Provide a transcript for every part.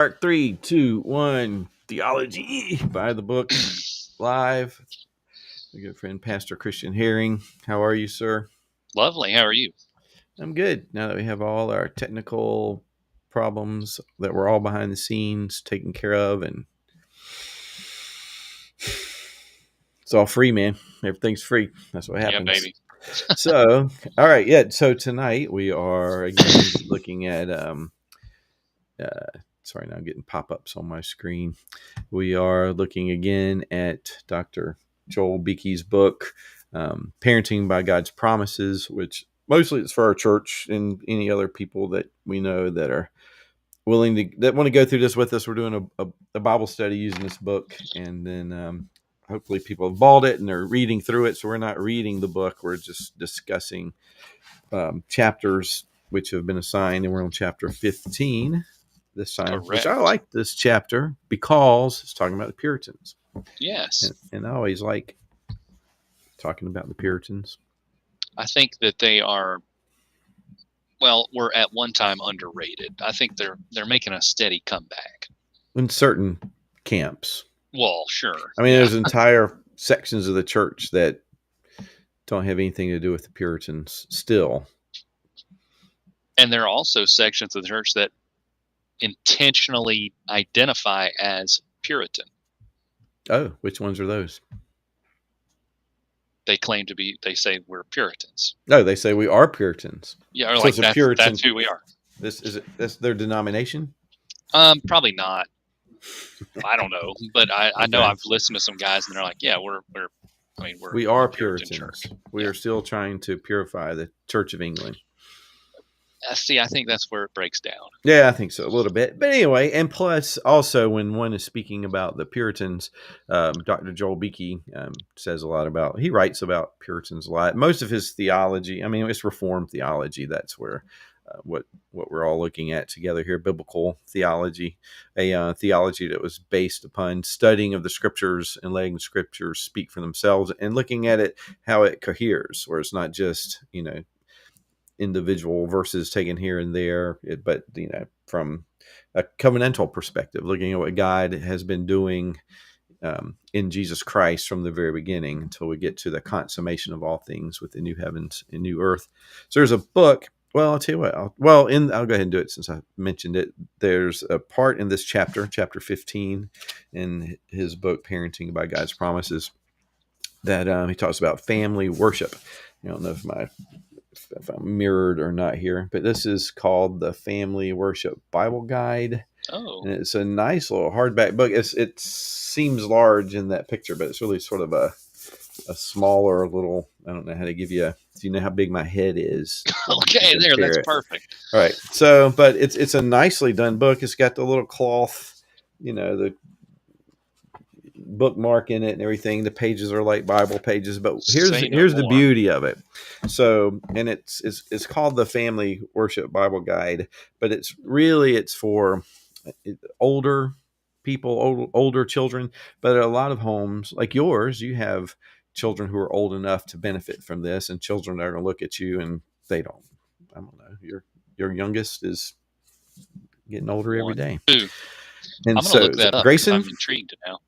Part 3, 2, 1, Theology by the book live. My good friend, Pastor Christian Herring. How are you, sir? Lovely. How are you? I'm good. Now that we have all our technical problems that we're all behind the scenes taken care of, and it's all free, man. Everything's free. That's what Yeah, happens. baby. So, all right, yeah. So tonight we are again looking at sorry, now I'm getting pop-ups on my screen. We are looking again at Dr. Joel Beeke's book, Parenting by God's Promises, which mostly it's for our church and any other people that we know that are that want to go through this with us. We're doing a Bible study using this book, and then hopefully people have bought it and they're reading through it. So we're not reading the book; we're just discussing chapters which have been assigned, and we're on chapter 15 this time, which I Correct. like this chapter because it's talking about the Puritans. Yes. And I always like talking about the Puritans. I think that they are, were at one time underrated. I think they're making a steady comeback. In certain camps. Well, sure. I mean, Yeah. there's entire sections of the church that don't have anything to do with the Puritans still. And there are also sections of the church that intentionally identify as Puritan. Oh, which ones are those? They claim to be, they say we're Puritans. No, they say we are Puritans. Yeah, or So like it's a Puritan. that's who we are. That's their denomination? Probably not. I don't know. But I know I've listened to some guys and they're like, yeah, we are Puritans. church. We are still trying to purify the Church of England. See, I think that's where it breaks down. Yeah, I think so, a little bit. But anyway, and plus, also, when one is speaking about the Puritans, Dr. Joel Beeke says a lot about, he writes about Puritans a lot. Most of his theology, I mean, it's Reformed theology. That's where what we're all looking at together here, biblical theology, a theology that was based upon studying of the scriptures and letting the scriptures speak for themselves and looking at it, how it coheres, where it's not just, individual verses taken here and there, but from a covenantal perspective, looking at what God has been doing in Jesus Christ from the very beginning until we get to the consummation of all things with the new heavens and new earth. So there's a book. Well, I'll tell you what. I'll go ahead and do it since I mentioned it. There's a part in this chapter 15, in his book, Parenting by God's Promises, that he talks about family worship. I don't know if I'm mirrored or not here, but this is called the Family Worship Bible Guide. Oh. And it's a nice little hardback book. It seems large in that picture, but it's really sort of a smaller little, I don't know how to give you do you know how big my head is? Okay, that's perfect. All right. So, but it's a nicely done book. It's got the little cloth, the bookmark in it and everything. The pages are like Bible pages, but here's the beauty of it. So, and it's called the Family Worship Bible Guide, but it's for older people, older children. But at a lot of homes like yours, you have children who are old enough to benefit from this, and children that are going to look at you and they don't. I don't know. Your youngest is getting older every day. And I'm going to look that up. Grayson, I'm intrigued now.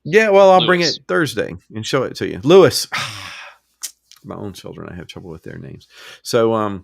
Yeah, well, I'll bring it Thursday and show it to you. Lewis, my own children, I have trouble with their names. So,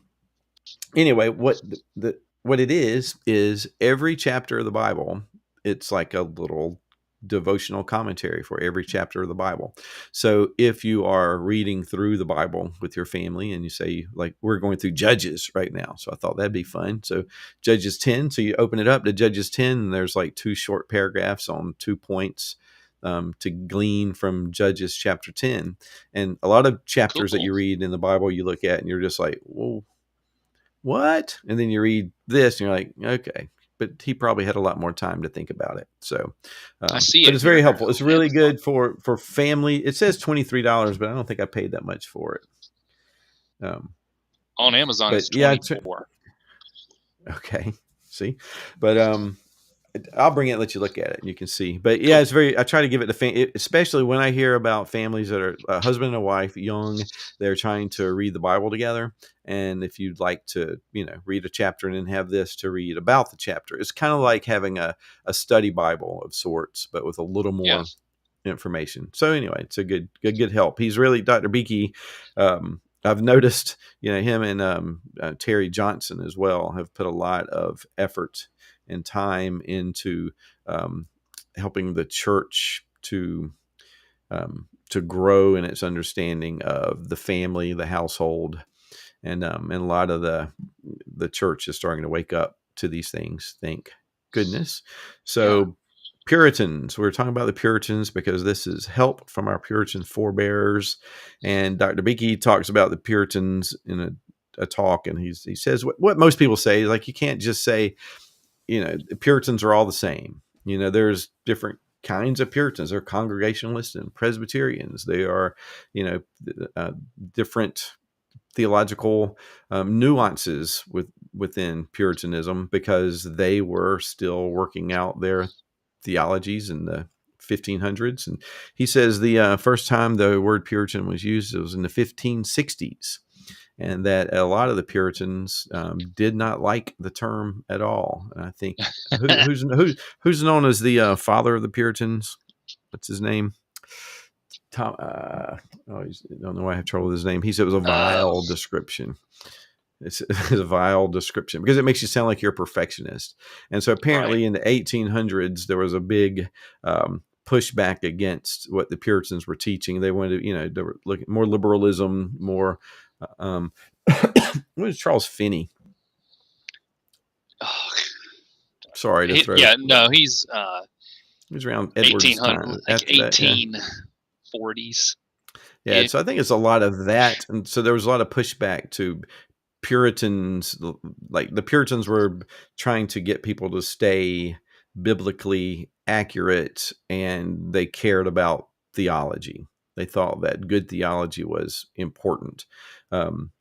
anyway, what it is every chapter of the Bible. It's like a little devotional commentary for every chapter of the Bible. So, if you are reading through the Bible with your family, and you say, like, we're going through Judges right now, so I thought that'd be fun. So, Judges 10. So you open it up to Judges 10, and there's like 2 short paragraphs on 2 points. To glean from Judges chapter 10. And a lot of chapters that you read in the Bible, you look at and you're just like, whoa, what? And then you read this and you're like, okay, but he probably had a lot more time to think about it. So I see but it's very helpful. It's really good for family. It says $23, but I don't think I paid that much for it. On Amazon, it's $24. Okay. See, but I'll bring it and let you look at it and you can see. But yeah, Cool. it's very, I try to give it to especially when I hear about families that are a husband and a wife, young, they're trying to read the Bible together. And if you'd like to, read a chapter and then have this to read about the chapter, it's kind of like having a study Bible of sorts, but with a little more Yes. information. So anyway, it's a good help. He's really Dr. Beakey. I've noticed, him and Terry Johnson as well have put a lot of effort and time into helping the church to grow in its understanding of the family, the household, and a lot of the church is starting to wake up to these things. Thank goodness. Yeah. So Puritans, we're talking about the Puritans because this is help from our Puritan forebears, and Dr. Beakey talks about the Puritans in a talk, and he says what most people say, like you can't just say the Puritans are all the same. There's different kinds of Puritans. They're Congregationalists and Presbyterians. They are, you know, uh, different theological nuances within Puritanism because they were still working out their theologies in the 1500s. And he says the first time the word Puritan was used, it was in the 1560s, and that a lot of the Puritans did not like the term at all. And I think who's known as the father of the Puritans? What's his name? Tom. I don't know why I have trouble with his name. He said it was a Oh, vile description. It's a vile description because it makes you sound like you're a perfectionist. And so right. apparently in the 1800s there was a big pushback against what the Puritans were teaching. They wanted, they were looking more liberalism, more. What was Charles Finney? Oh, Sorry to throw. yeah, no, he's He was around Edward's 1800, time. like After that, yeah. 1840s. Yeah, Yeah. so I think it's a lot of that, and so there was a lot of pushback to Puritans. Like the Puritans were trying to get people to stay biblically accurate, and they cared about theology. They thought that good theology was important. Um,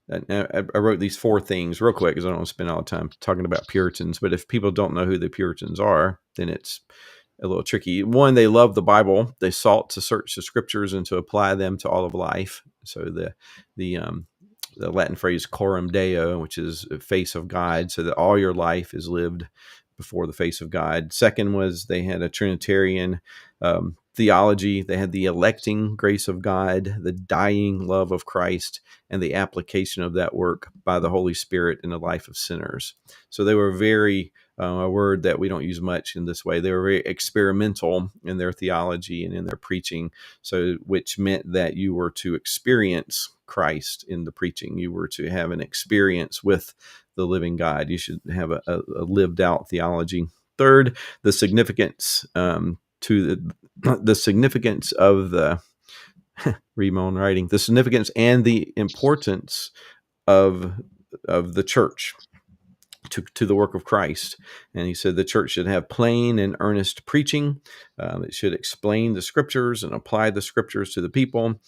and I wrote these four things real quick because I don't want to spend all the time talking about Puritans. But if people don't know who the Puritans are, then it's a little tricky. One, they love the Bible. They sought to search the scriptures and to apply them to all of life. So the the Latin phrase coram Deo, which is face of God, so that all your life is lived before the face of God. Second was they had a Trinitarian theology. They had the electing grace of God, the dying love of Christ, and the application of that work by the Holy Spirit in the life of sinners. So they were very a word that we don't use much in this way. They were very experimental in their theology and in their preaching, so which meant that you were to experience Christ in the preaching. You were to have an experience with the living God. You should have a lived out theology. Third, the significance to the significance of the read my own writing, the significance and the importance of the church to the work of Christ. And he said the church should have plain and earnest preaching. It should explain the scriptures and apply the scriptures to the people.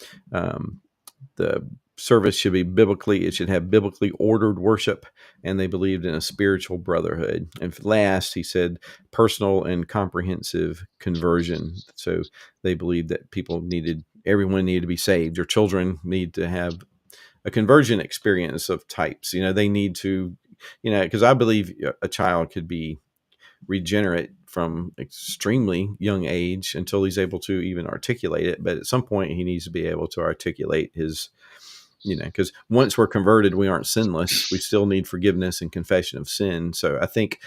The service should be biblically, it should have biblically ordered worship, and they believed in a spiritual brotherhood. And last, he said personal and comprehensive conversion. So they believed that everyone needed to be saved. Your children need to have a conversion experience of types. They need to, because I believe a child could be regenerate from extremely young age until he's able to even articulate it. But at some point, he needs to be able to articulate his, because once we're converted, we aren't sinless. We still need forgiveness and confession of sin. So I think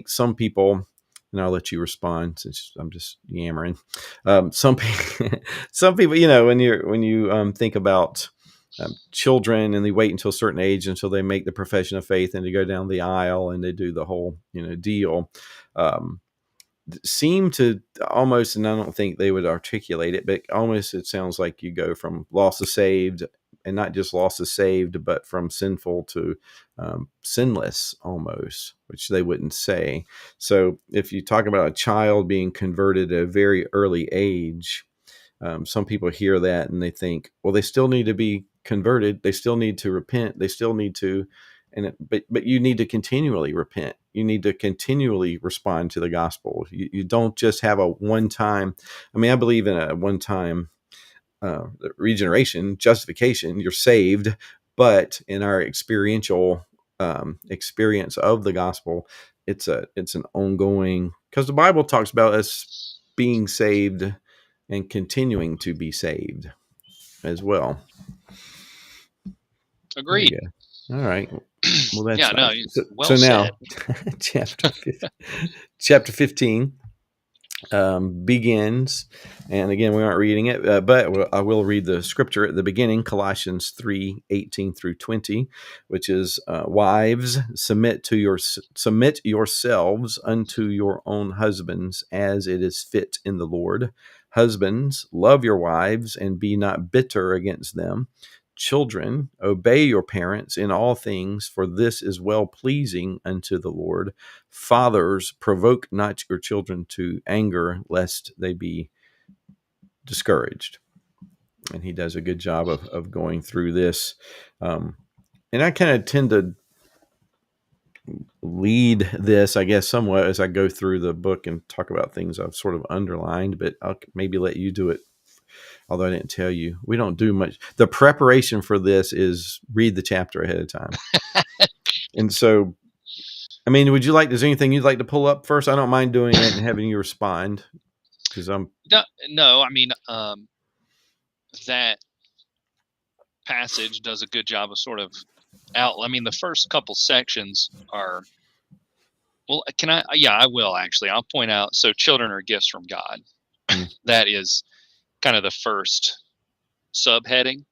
some people, and I'll let you respond since I'm just yammering. Some people, some people, when you think about children and they wait until a certain age until they make the profession of faith and to go down the aisle and they do the whole deal. Um, Seem to almost, and I don't think they would articulate it, but almost it sounds like you go from lost to saved, and not just lost to saved, but from sinful to sinless almost, which they wouldn't say. So if you talk about a child being converted at a very early age, some people hear that and they think, well, they still need to be converted. They still need to repent. They still need to. but you need to continually repent. You need to continually respond to the gospel. You don't just have a one time. I mean, I believe in a one time regeneration, justification. You're saved, but in our experiential experience of the gospel, it's an ongoing, because the Bible talks about us being saved and continuing to be saved as well. There you Agreed. go. All right. Well, that's Yeah, no, so well said. now chapter 15 begins. And again, we aren't reading it, but I will read the scripture at the beginning, Colossians 3:18-20, which is, wives, submit yourselves unto your own husbands as it is fit in the Lord. Husbands, love your wives and be not bitter against them. Children, obey your parents in all things, for this is well pleasing unto the Lord. Fathers, provoke not your children to anger, lest they be discouraged. And he does a good job of going through this. And I kind of tend to lead this, I guess, somewhat as I go through the book and talk about things I've sort of underlined, but I'll maybe let you do it. Although I didn't tell you, we don't do much. The preparation for this is read the chapter ahead of time. And so, I mean, is there anything you'd like to pull up first? I don't mind doing it and having you respond, because I'm No, I mean, that passage does a good job of sort of out. I mean, the first couple sections are, well, can I? Yeah, I will actually. I'll point out. So, children are gifts from God. That is kind of the first subheading,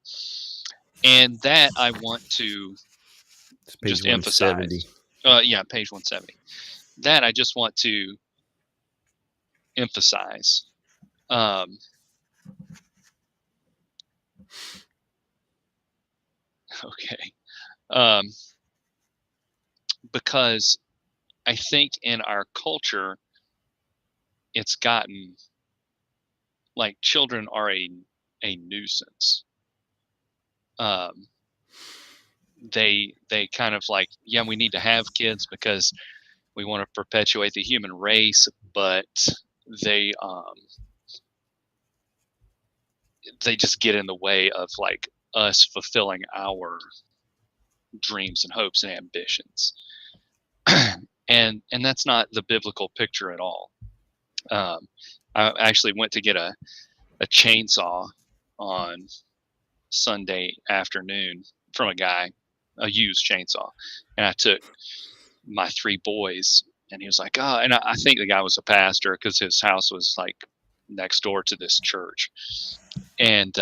and that I want to it's page just 170. emphasize. Yeah, page 170. That I just want to emphasize. Okay. Um, because I think in our culture, it's gotten like children are a nuisance. Um, they kind of like, yeah, we need to have kids because we want to perpetuate the human race, but they um, they just get in the way of like us fulfilling our dreams and hopes and ambitions. And that's not the biblical picture at all. Um, I actually went to get a chainsaw on Sunday afternoon from a guy, a used chainsaw, and I took my three boys, and he was like, "Oh," and I think the guy was a pastor because his house was like next door to this church, and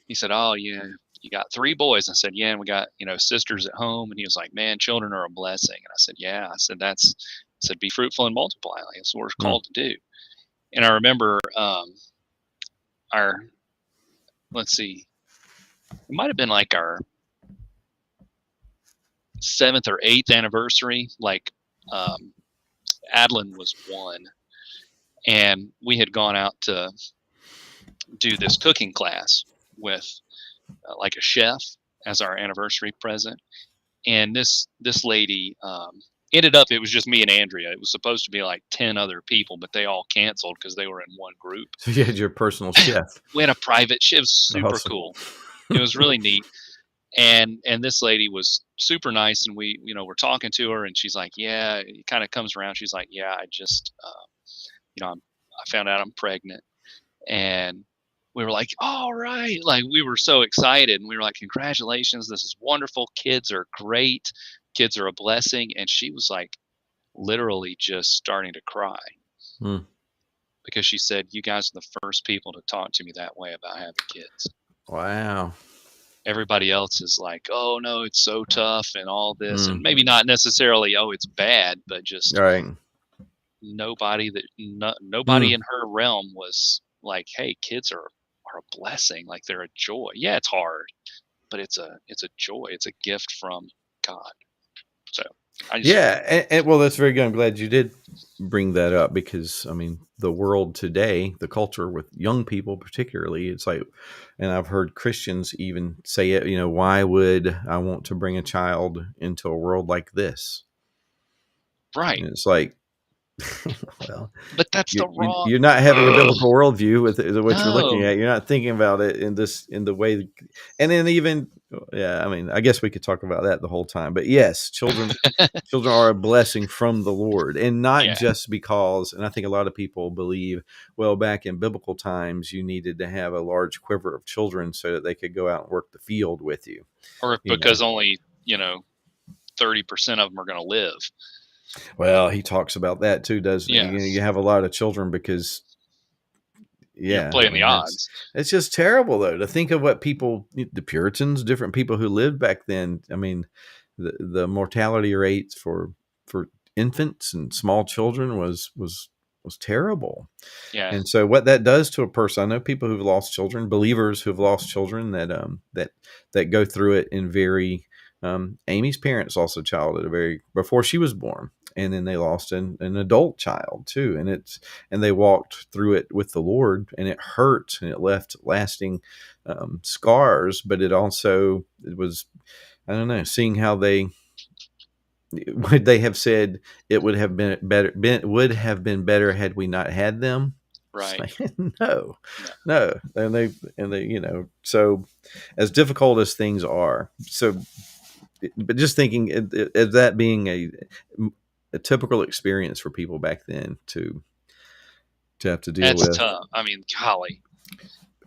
he said, "Oh yeah, you got three boys." I said, "Yeah, and we got sisters at home," and he was like, "Man, children are a blessing," and I said, "Yeah," I said, I said, "Be fruitful and multiply, like that's what we're called to do." And I remember our, let's see, it might have been like our 7th or 8th anniversary. Like, Adeline was 1, and we had gone out to do this cooking class with like a chef as our anniversary present. And this lady, ended up, it was just me and Andrea. It was supposed to be like 10 other people, but they all canceled because they were in one group. So you had your personal chef. We had a private chef. It was super Awesome. cool. It was really neat. And this lady was super nice, and we we're talking to her, and she's like, yeah, it kind of comes around, she's like, yeah, I just I found out I'm pregnant. And we were like, all right, like we were so excited, and we were like, congratulations, this is wonderful, kids are great, kids are a blessing. And she was like literally just starting to cry Hmm. because she said, you guys are the first people to talk to me that way about having kids. Wow. Everybody else is like, oh no, it's so tough and all this, and Hmm. maybe not necessarily, oh, it's bad, but just All right. nobody Hmm. in her realm was like, hey, kids are a blessing, like they're a joy. Yeah, it's hard, but it's a joy, it's a gift from God. So I just Yeah, and well, that's very good. I'm glad you did bring that up because I mean, the world today, the culture with young people particularly, it's like, and I've heard Christians even say it. Why would I want to bring a child into a world like this? right, And it's like, well, but that's the wrong. you're not having a Ugh, biblical worldview with what you're looking no. at. You're not thinking about it in the way, and then even yeah. I mean, I guess we could talk about that the whole time. But yes, children are a blessing from the Lord, and not Yeah, just because. And I think a lot of people believe, well, back in biblical times, you needed to have a large quiver of children so that they could go out and work the field with you. or if You know. because only 30% of them are going to live. Well, he talks about that too, doesn't he? Yeah, You have a lot of children because you're yeah, I playing the mean odds. it's just terrible though to think of what people, the Puritans, different people who lived back then. I mean, the mortality rates for infants and small children was terrible. Yeah, And so what that does to a person, I know people who've lost children, believers who've lost children that go through it in very Amy's parents lost a child at a very before she was born. And then they lost an adult child too. And they walked through it with the Lord and it hurt and it left lasting scars, but it was, I don't know, seeing how they would they have said it would have been better had we not had them. It's right. like no, No, no, and they so as difficult as things are, so but just thinking of that being a typical experience for people back then to have to deal that's with. tough. I mean, golly.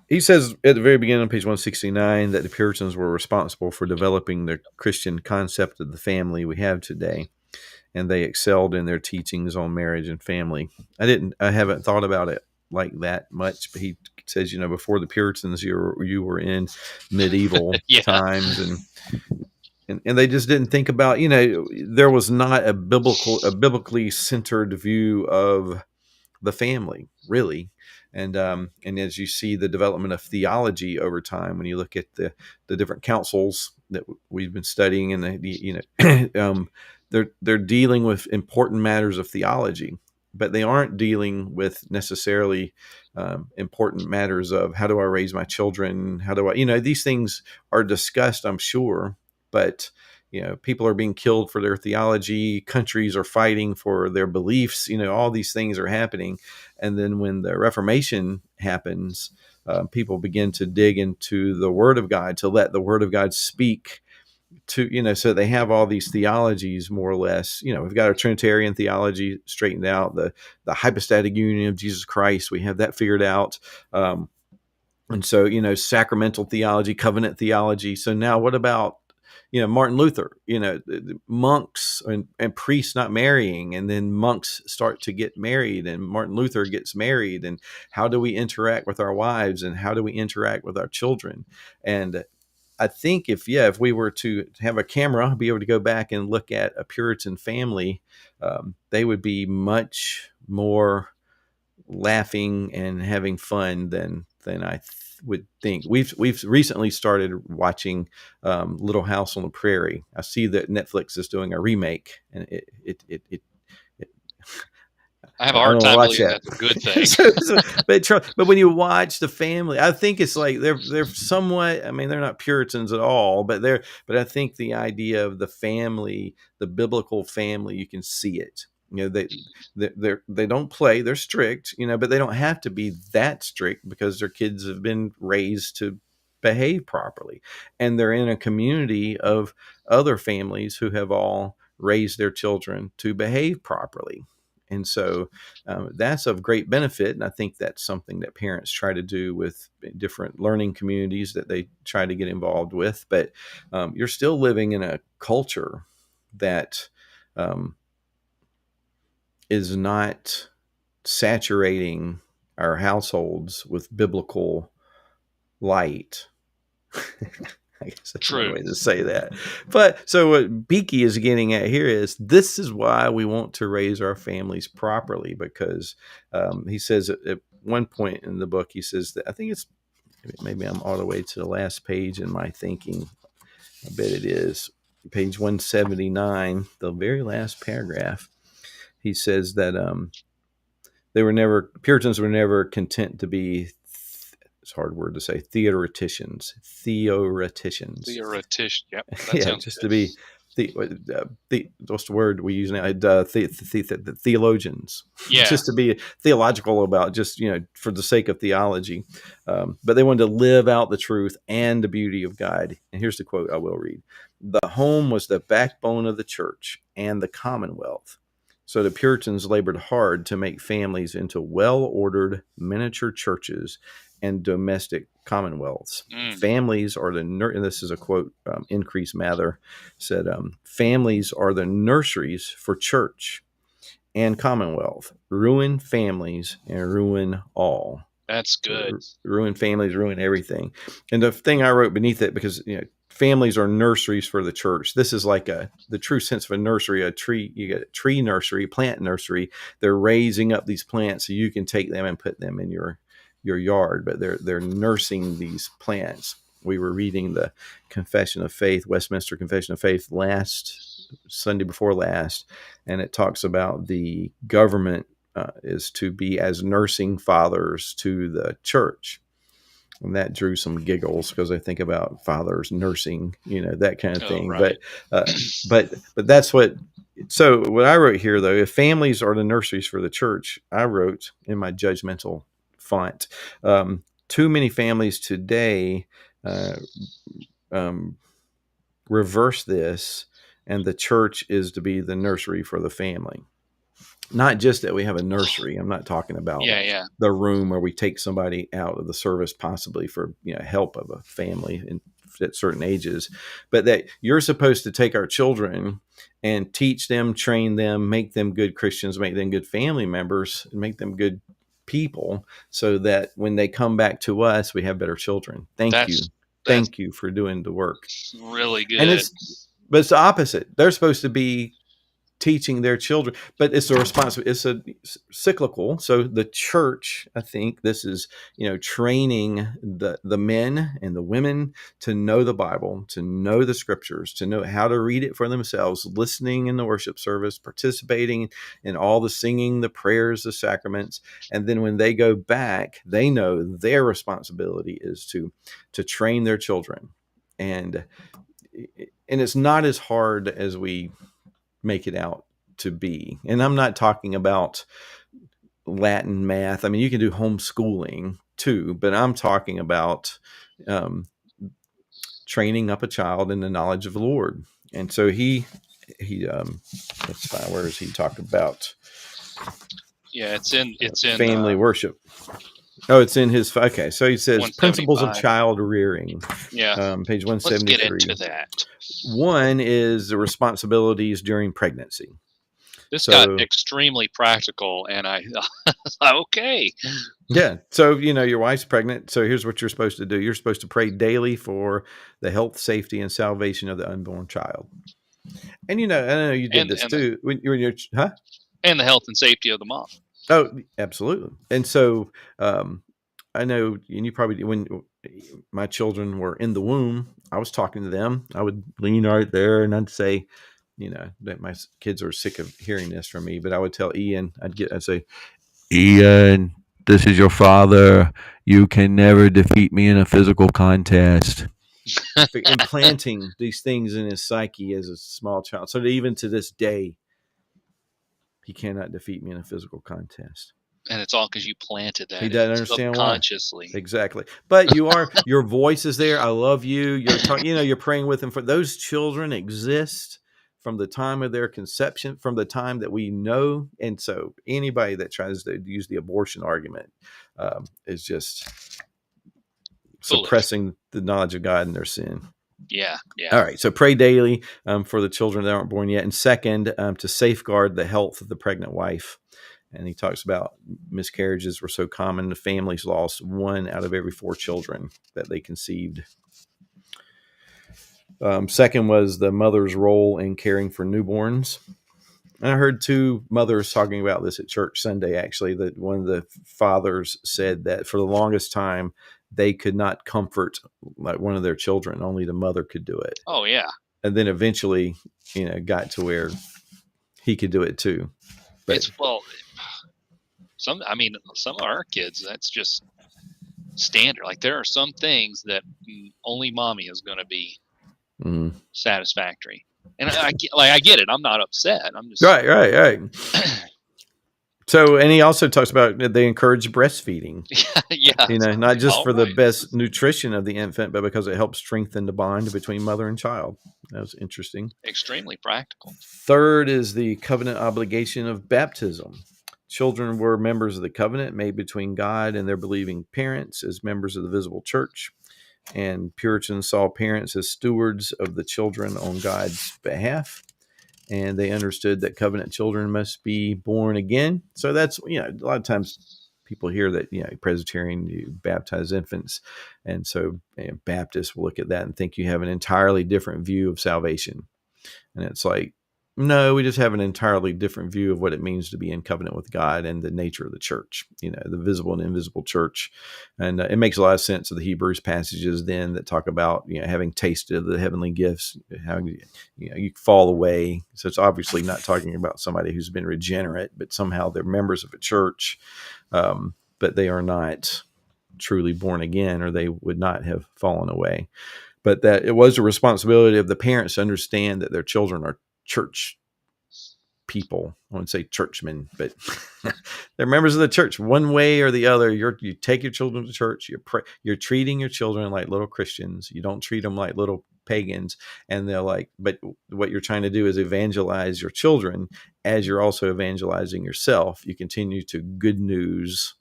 He says at the very beginning on page 169 that the Puritans were responsible for developing the Christian concept of the family we have today, and they excelled in their teachings on marriage and family. I haven't thought about it like that much, but he says, before the Puritans, you were in medieval Yeah, times, and they just didn't think about, there was not a biblically centered view of the family, really. And as you see the development of theology over time, when you look at the different councils that we've been studying, and they're dealing with important matters of theology, but they aren't dealing with necessarily important matters of how do I raise my children, how do I, these things are discussed, I'm sure, but people are being killed for their theology, countries are fighting for their beliefs, all these things are happening. And then when the Reformation happens, people begin to dig into the Word of God, to let the Word of God speak to, so they have all these theologies more or less. We've got our Trinitarian theology straightened out, the hypostatic union of Jesus Christ, we have that figured out. And so, sacramental theology, covenant theology. So now what about, Martin Luther, monks and priests not marrying, and then monks start to get married, and Martin Luther gets married, and how do we interact with our wives, and how do we interact with our children? And I think if we were to have a camera, be able to go back and look at a Puritan family, they would be much more laughing and having fun than would think. We've recently started watching Little House on the Prairie. I see that Netflix is doing a remake, and it I have a I hard don't time watch believing that. that's a good thing. But when you watch the family, I think it's like they're somewhat. I mean, they're not Puritans at all, but I think the idea of the family, the biblical family, you can see it. They don't play. They're strict, but they don't have to be that strict because their kids have been raised to behave properly, and they're in a community of other families who have all raised their children to behave properly. And so that's of great benefit. And I think that's something that parents try to do with different learning communities that they try to get involved with. But you're still living in a culture that um, is not saturating our households with biblical light. I guess that's one True. way to say that. But so what Beaky is getting at here is this is why we want to raise our families properly, because he says at one point in the book, he says that I think it's maybe I'm all the way to the last page in my thinking. I bet it is. page 179, the very last paragraph, he says that Puritans were never content to be, it's a hard word to say, theoreticians. Theoretician. Yep, that Yeah, sounds just good. to be what's the word we use now? Theologians, Yeah. just to be theological about just for the sake of theology, but they wanted to live out the truth and the beauty of God. And here's the quote I will read: "The home was the backbone of the church and the commonwealth. So the Puritans labored hard to make families into well-ordered miniature churches and domestic commonwealths. Mm, Families are the and this is a quote. Increase Mather said, "Families are the nurseries for church and commonwealth. Ruin families and ruin all." that's good. So ruin families, ruin everything. And the thing I wrote beneath it, because families are nurseries for the church. This is like the true sense of a nursery. A tree, you get a tree nursery, plant nursery. They're raising up these plants so you can take them and put them in your yard, but they're nursing these plants. We were reading the Confession of Faith, Westminster Confession of Faith, last Sunday before last, and it talks about the government is to be as nursing fathers to the church. And that drew some giggles because I think about fathers nursing, that kind of Oh, thing. right. Uh, but that's what. So what I wrote here, though, if families are the nurseries for the church, I wrote in my judgmental font, too many families today uh, um, reverse this, and the church is to be the nursery for the family. Not just that we have a nursery. I'm not talking about Yeah, yeah. the room where we take somebody out of the service, possibly for help of a family at certain ages, but that you're supposed to take our children and teach them, train them, make them good Christians, make them good family members, and make them good people, so that when they come back to us, we have better children. Thank you, That's thank you for doing the work. really And good. but it's the opposite. They're supposed to be teaching their children, but it's a responsibility. It's a cyclical. So the church, I think this is, training the men and the women to know the Bible, to know the scriptures, to know how to read it for themselves, listening in the worship service, participating in all the singing, the prayers, the sacraments. And then when they go back, they know their responsibility is to train their children. And it's not as hard as we make it out to be. And I'm not talking about Latin, math. I mean, you can do homeschooling too, but I'm talking about um, training up a child in the knowledge of the Lord. And so he let's find, where is he talking about Yeah, it's in family worship? Oh, it's in his, okay. So he says principles of 175. child rearing, Yeah. page Let's get 173. into that. One is the responsibilities during pregnancy. This got So extremely practical, and I thought, okay. yeah. So, your wife's pregnant. So here's what you're supposed to do. You're supposed to pray daily for the health, safety, and salvation of the unborn child. And, I know you did And this and the, too. When you're, huh? and the health and safety of the mom. Oh, absolutely. And so, I know, and you probably, when my children were in the womb, I was talking to them. I would lean right there and I'd say, that my kids are sick of hearing this from me, but I would tell Ian, I'd say, "Ian, this is your father. You can never defeat me in a physical contest." Implanting these things in his psyche as a small child, so that even to this day, he cannot defeat me in a physical contest. And it's all because you planted He that in doesn't understand why. subconsciously. Exactly. But your voice is there. I love you. You're talking, you're praying with him. For those children exist from the time of their conception, from the time that we know. And so anybody that tries to use the abortion argument is just Foolish. suppressing the knowledge of God and their sin. Yeah, yeah. All right. So pray daily for the children that aren't born yet. And second, to safeguard the health of the pregnant wife. And he talks about miscarriages were so common, the families lost 1 out of every 4 children that they conceived. Second was the mother's role in caring for newborns. And I heard 2 mothers talking about this at church Sunday, actually, that one of the fathers said that for the longest time, they could not comfort like one of their children. Only the mother could do it. Oh, yeah. and then eventually, got to where he could do it too. But It's well, I mean, some of our kids, that's just standard. Like there are some things that only mommy is going to be satisfactory. And I get it. I'm not upset. I'm just right. So, and he also talks about they encourage breastfeeding, yeah, not just all for the right. best nutrition of the infant, but because it helps strengthen the bond between mother and child. That was interesting. Extremely practical. Third is the covenant obligation of baptism. Children were members of the covenant made between God and their believing parents as members of the visible church. And Puritans saw parents as stewards of the children on God's behalf. And they understood that covenant children must be born again. So that's, a lot of times people hear that, Presbyterian, you baptize infants. And so Baptists will look at that and think you have an entirely different view of salvation. And it's like, no, we just have an entirely different view of what it means to be in covenant with God and the nature of the church, the visible and invisible church. And it makes a lot of sense of the Hebrews passages then that talk about, having tasted the heavenly gifts, how, you fall away. So it's obviously not talking about somebody who's been regenerate, but somehow they're members of a church, but they are not truly born again, or they would not have fallen away. But that it was a responsibility of the parents to understand that their children are church people. I wouldn't say churchmen, but they're members of the church one way or the other. You take your children to church. You're treating your children like little Christians. You don't treat them like little pagans. And they're like, but what you're trying to do is evangelize your children as you're also evangelizing yourself. You continue to good news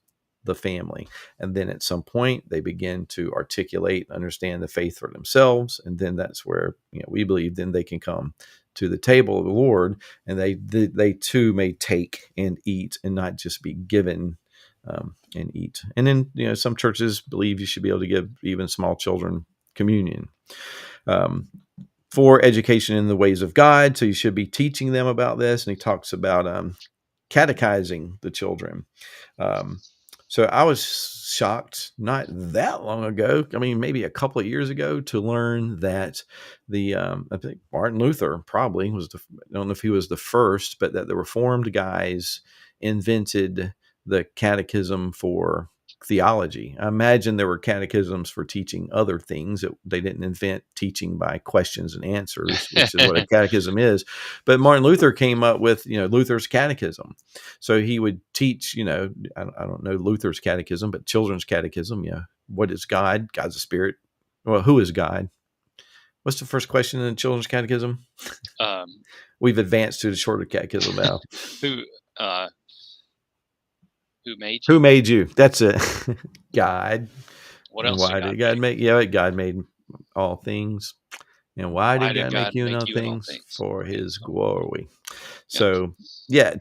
the family. And then at some point they begin to articulate, understand the faith for themselves. And then that's where, we believe then they can come to the table of the Lord, and they too may take and eat and not just be given and eat. And then, some churches believe you should be able to give even small children communion. For education in the ways of God. So you should be teaching them about this. And he talks about catechizing the children. So I was shocked not that long ago, I mean, maybe a couple of years ago, to learn that I think Martin Luther probably was, I don't know if he was the first, but that the Reformed guys invented the catechism for theology. I imagine there were catechisms for teaching other things. That they didn't invent teaching by questions and answers, which is what a catechism is. But Martin Luther came up with, Luther's catechism. So he would teach, I don't know Luther's catechism, but children's catechism. What is God? God's a spirit. Well, who is God? What's the first question in the children's catechism? We've advanced to the shorter catechism now. Who made you? Who made you? That's it. God. What else why did God make? Yeah, God made all things. And why did God make you in all things? For his glory. So,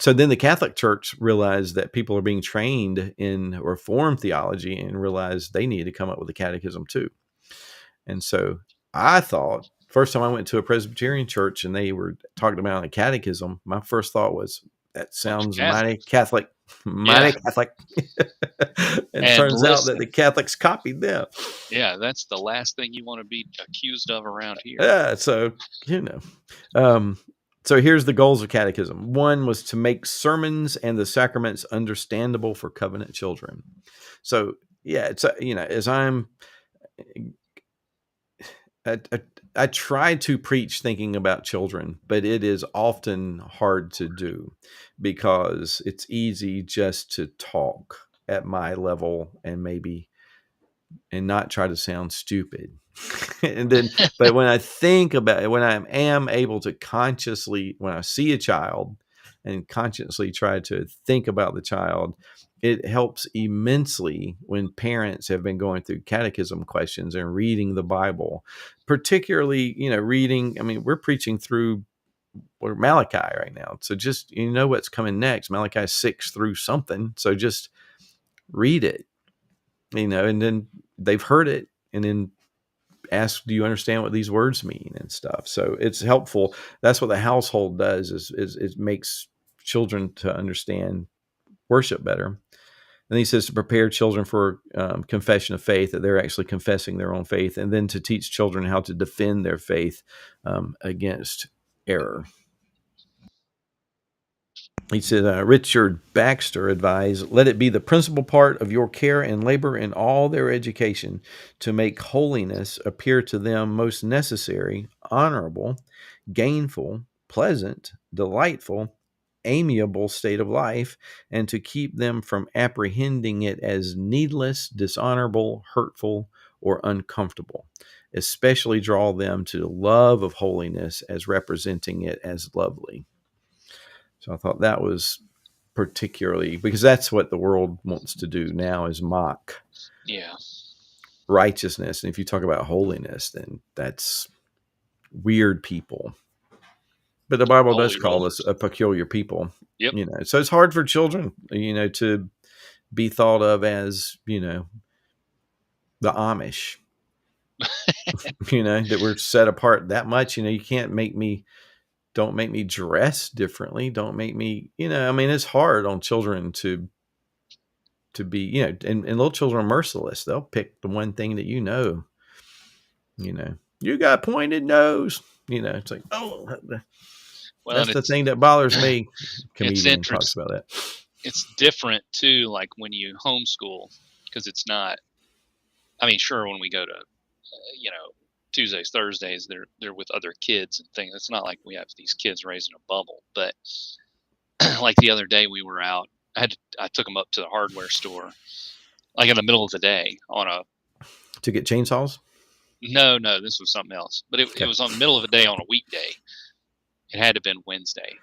so then the Catholic Church realized that people are being trained in Reformed theology and realized they need to come up with a catechism too. And so I thought, first time I went to a Presbyterian church and they were talking about a catechism, my first thought was, that sounds mighty Catholic. Mighty Catholic. And turns out that the Catholics copied them. Yeah, that's the last thing you want to be accused of around here. Yeah, so, so here's the goals of catechism. One was to make sermons and the sacraments understandable for covenant children. So, it's, as I try to preach thinking about children, but it is often hard to do because it's easy just to talk at my level and not try to sound stupid. And then, but when I think about it, when I am able to consciously, when I see a child and consciously try to think about the child, it helps immensely when parents have been going through catechism questions and reading the Bible, particularly, reading. I mean, we're preaching through Malachi right now. So just, what's coming next, Malachi 6 through something. So just read it, and then they've heard it and then ask, do you understand what these words mean and stuff? So it's helpful. That's what the household does is it makes children to understand worship better. And he says to prepare children for confession of faith, that they're actually confessing their own faith, and then to teach children how to defend their faith against error. He said, Richard Baxter advised, let it be the principal part of your care and labor in all their education to make holiness appear to them most necessary, honorable, gainful, pleasant, delightful, amiable state of life, and to keep them from apprehending it as needless, dishonorable, hurtful, or uncomfortable. Especially draw them to the love of holiness as representing it as lovely. So I thought that was particularly, because that's what the world wants to do now, is mock Yeah. righteousness. And if you talk about holiness, then that's weird people. But the Bible does Holy call us rollers. a peculiar people, Yep. So it's hard for children, to be thought of as, the Amish, that we're set apart that much. You can't don't make me dress differently. Don't make me, it's hard on children to be, and little children are merciless. They'll pick the one thing that, you got pointed nose, it's like, oh, Well, and that's the thing that bothers me. it's Comedian talks interest. about that. It's different too, like when you homeschool, because it's not. I mean, sure, when we go to, Tuesdays, Thursdays, they're with other kids and things. It's not like we have these kids raised in a bubble. But like the other day, we were out. I took them up to the hardware store, like in the middle of the day on a. To get chainsaws? No, this was something else. But it Okay. was on the middle of the day on a weekday. It had to have been Wednesday.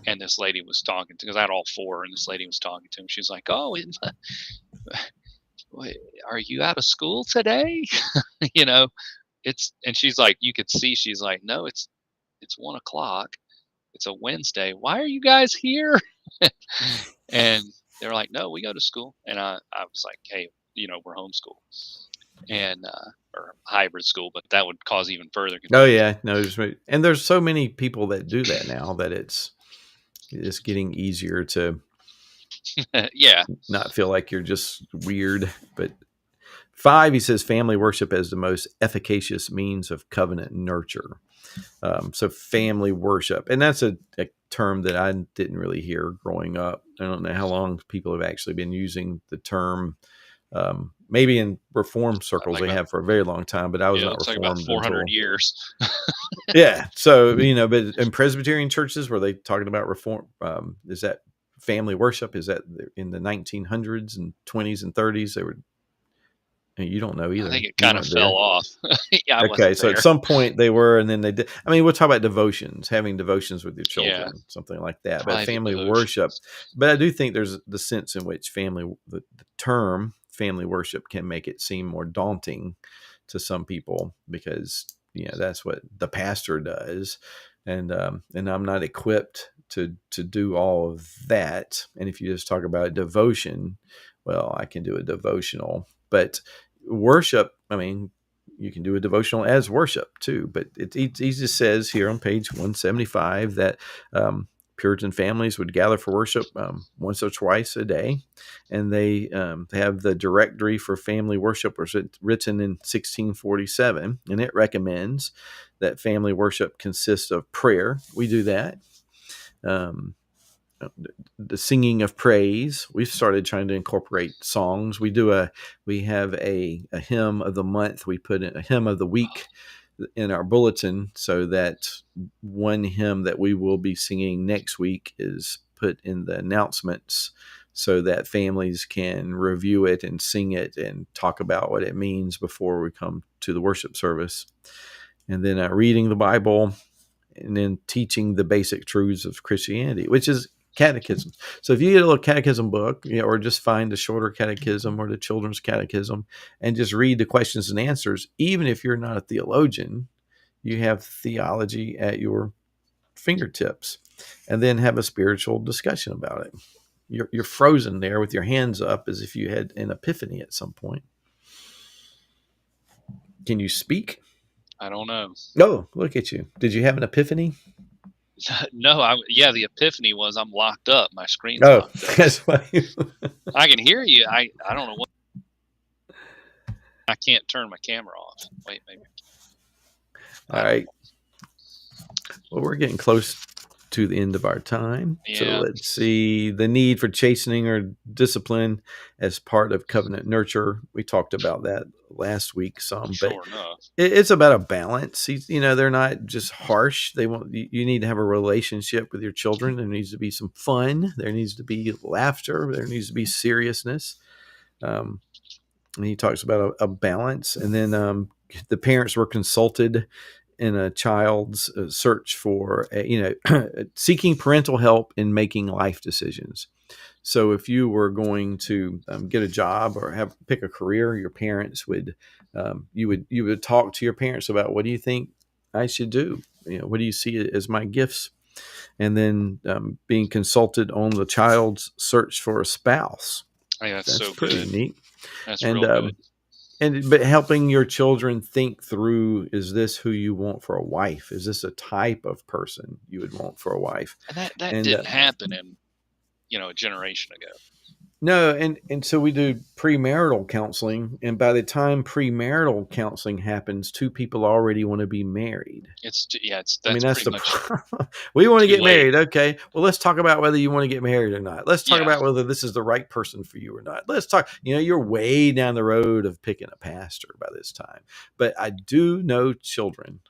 And this lady was talking to, because I had all four, and this lady was talking to him. She's like, "Oh, are you out of school today?" And she's like, you could see, she's like, "No, it's 1 o'clock. It's a Wednesday. Why are you guys here?" And they're like, "No, we go to school." And I was like, "Hey, we're homeschool and or hybrid school, but that would cause even further Oh confusion." yeah, no, and there's so many people that do that now that it's getting easier to Yeah. not feel like you're just weird. But 5, he says, family worship as the most efficacious means of covenant nurture. So family worship, and that's a term that I didn't really hear growing up. I don't know how long people have actually been using the term. Maybe in Reformed circles Like they about, have for a very long time, but I was yeah, it not looks like about Reformed 400 until years. yeah. So but in Presbyterian churches, were they talking about reform? Is that family worship? Is that in the 1900s and 20s and 30s? They were. You don't know I either. think it You kind of weren't fell there. off. Yeah, I Okay, wasn't so at there. some point they were, and then they did. I mean, we'll talk about devotions, having devotions with your Yeah, children, something like that. But private family worship, devotions. but I do think there's the sense in which the term family worship can make it seem more daunting to some people, because that's what the pastor does, and I'm not equipped to do all of that. And if you just talk about devotion, well, I can do a devotional, but worship, I mean, you can do a devotional as worship too. But he just says here on page 175 that Puritan families would gather for worship once or twice a day, and they have the directory for family worship was written in 1647, and it recommends that family worship consists of prayer. We do that. Um, the singing of praise. We've started trying to incorporate songs. We have a hymn of the month. We put in a hymn of the week in our bulletin, so that one hymn that we will be singing next week is put in the announcements, so that families can review it and sing it and talk about what it means before we come to the worship service. And then reading the Bible, and then teaching the basic truths of Christianity, which is catechism. So if you get a little catechism book, or just find the shorter catechism or the children's catechism and just read the questions and answers, even if you're not a theologian, you have theology at your fingertips, and then have a spiritual discussion about it. You're frozen there with your hands up as if you had an epiphany at some point. Can you speak? I don't know. Oh, look at you. Did you have an epiphany? No, yeah, the epiphany was I'm locked up. My screen's Oh, locked up. that's why. I can hear you. I don't know what. I can't turn my camera off. Wait, maybe. All I don't right. know. Well, we're getting close to the end of our time. So Yeah, let's see the need for chastening or discipline as part of covenant nurture. We talked about that last week some, but sure enough. it's about a balance. They're not just harsh. They want you need to have a relationship with your children. There needs to be some fun. There needs to be laughter. There needs to be seriousness. Um, and he talks about a balance. And then the parents were consulted in a child's search for, seeking parental help in making life decisions. So if you were going to get a job or pick a career, your parents would you would talk to your parents about what do you think I should do? What do you see as my gifts? And then being consulted on the child's search for a spouse. Hey, that's That's so pretty good. neat. That's And real good. but helping your children think through, is this who you want for a wife? Is this a type of person you would want for a wife? And that And didn't happen in a generation ago. no, and so we do premarital counseling, and by the time premarital counseling happens, two people already want to be married. I mean, That's that's pretty the much problem. We want to too get late. married. Okay. Well, let's talk about whether you want to get married or not. Let's talk Yeah, about whether this is the right person for you or not. Let's talk, you're way down the road of picking a pastor by this time. But I do know children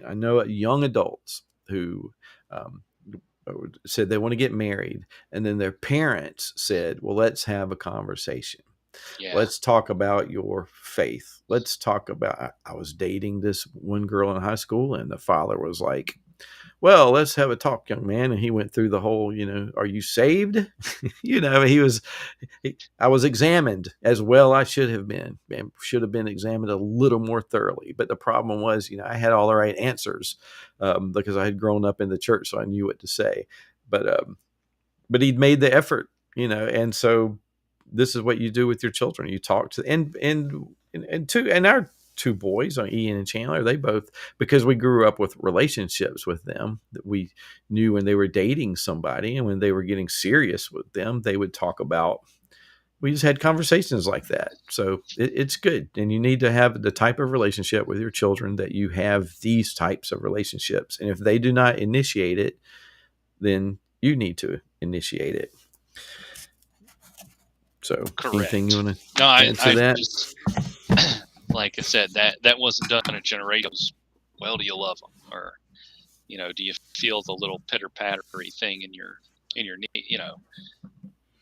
I know young adults who, um, said they want to get married. And then their parents said, well, let's have a conversation. yeah, Let's talk about your faith. Let's talk about, I was dating this one girl in high school, and the father was like, well, let's have a talk, young man. And he went through the whole, are you saved? I was examined as well. I should have been, and should have been examined a little more thoroughly. But the problem was, I had all the right answers because I had grown up in the church, so I knew what to say. But he'd made the effort, and so this is what you do with your children. You talk to, and our two boys, Ian and Chandler, they both, because we grew up with relationships with them, that we knew when they were dating somebody and when they were getting serious with them, they would talk about, we just had conversations like that. So it's good. And you need to have the type of relationship with your children that you have these types of relationships. And if they do not initiate it, then you need to initiate it. So anything you correct. want No, to add to I that? just like I said, that wasn't done in generations. Well, do you love them, or do you feel the little pitter pattery thing in your knee?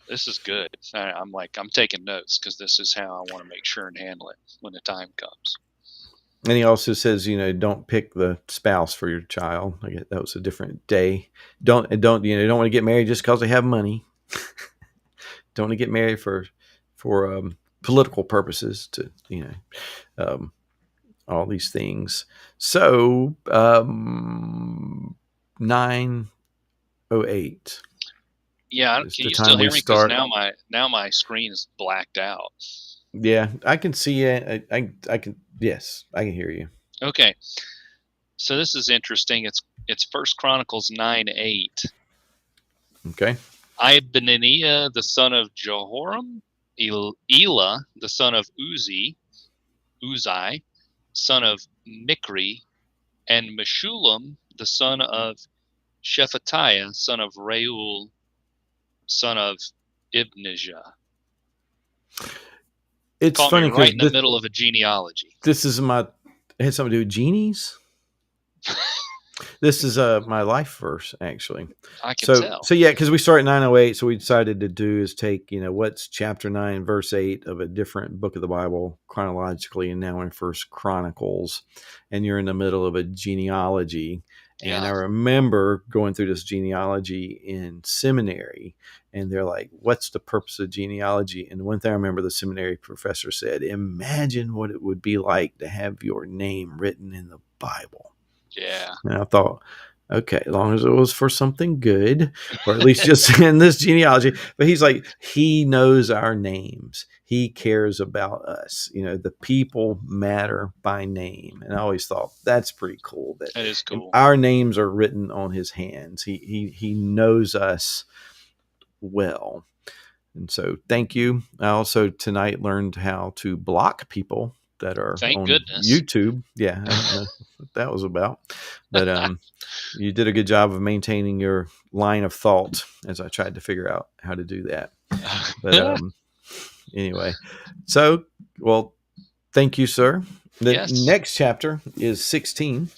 This is good. I'm taking notes because this is how I want to make sure and handle it when the time comes. And he also says, don't pick the spouse for your child. I guess that was a different day. Don't want to get married just because they have money. Don't want to get married for political purposes. Um, all these things. So 9:08 Yeah, is can the you still time we hear me? Because start. now my screen is blacked out. Yeah, I can see it. I can. Yes, I can hear you. Okay, so this is interesting. It's First Chronicles 9:8. Okay. Ibnaniah the son of Jehoram, Elah the son of Uzai, son of Mikri, and Meshulam the son of Shephatiah, son of Reuel, son of Ibnijah. It's Caught me funny right because in the middle of a genealogy. this is it had something to do with genies. This is my life verse actually. I can So tell. so yeah, because we start at 9:08, so we decided to do is take what's chapter 9 verse 8 of a different book of the Bible chronologically, and now we're in First Chronicles, and you're in the middle of a genealogy. And I Yeah, remember going through this genealogy in seminary, and they're like, "What's the purpose of genealogy?" And one thing I remember the seminary professor said, "Imagine what it would be like to have your name written in the Bible." yeah. And I thought, Okay, as long as it was for something good, or at least just in this genealogy. But he's like, he knows our names. He cares about us. The people matter by name. And I always thought that's pretty cool that That is cool. our names are written on his hands. He knows us well. And so thank you. I also tonight learned how to block people that are Thank on goodness. YouTube. Yeah, I don't know what that was about. But you did a good job of maintaining your line of thought as I tried to figure out how to do that. But anyway, so, well, thank you, sir. The Yes. next chapter is 16.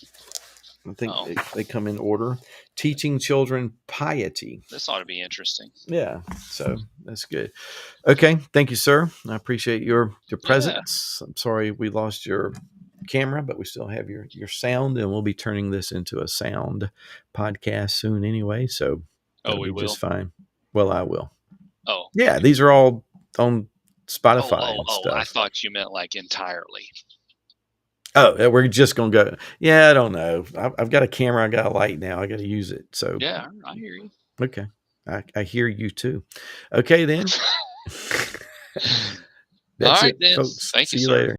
I think they come in order. Teaching children piety. This ought to be interesting. Yeah, so that's good. Okay, thank you, sir. I appreciate your presence. I'm sorry we lost your camera, but we still have your sound, and we'll be turning this into a sound podcast soon anyway, so that'll we be will. just fine. Well, I will. Oh, Yeah, okay. these are all on Spotify and I stuff. thought you meant like entirely. Oh, we're just gonna go. Yeah, I don't know. I've got a camera. I got a light now. I got to use it. So Yeah, I hear you. okay, I hear you too. Okay, then. All That's right, it, then. folks. Thank you, See you sir. later.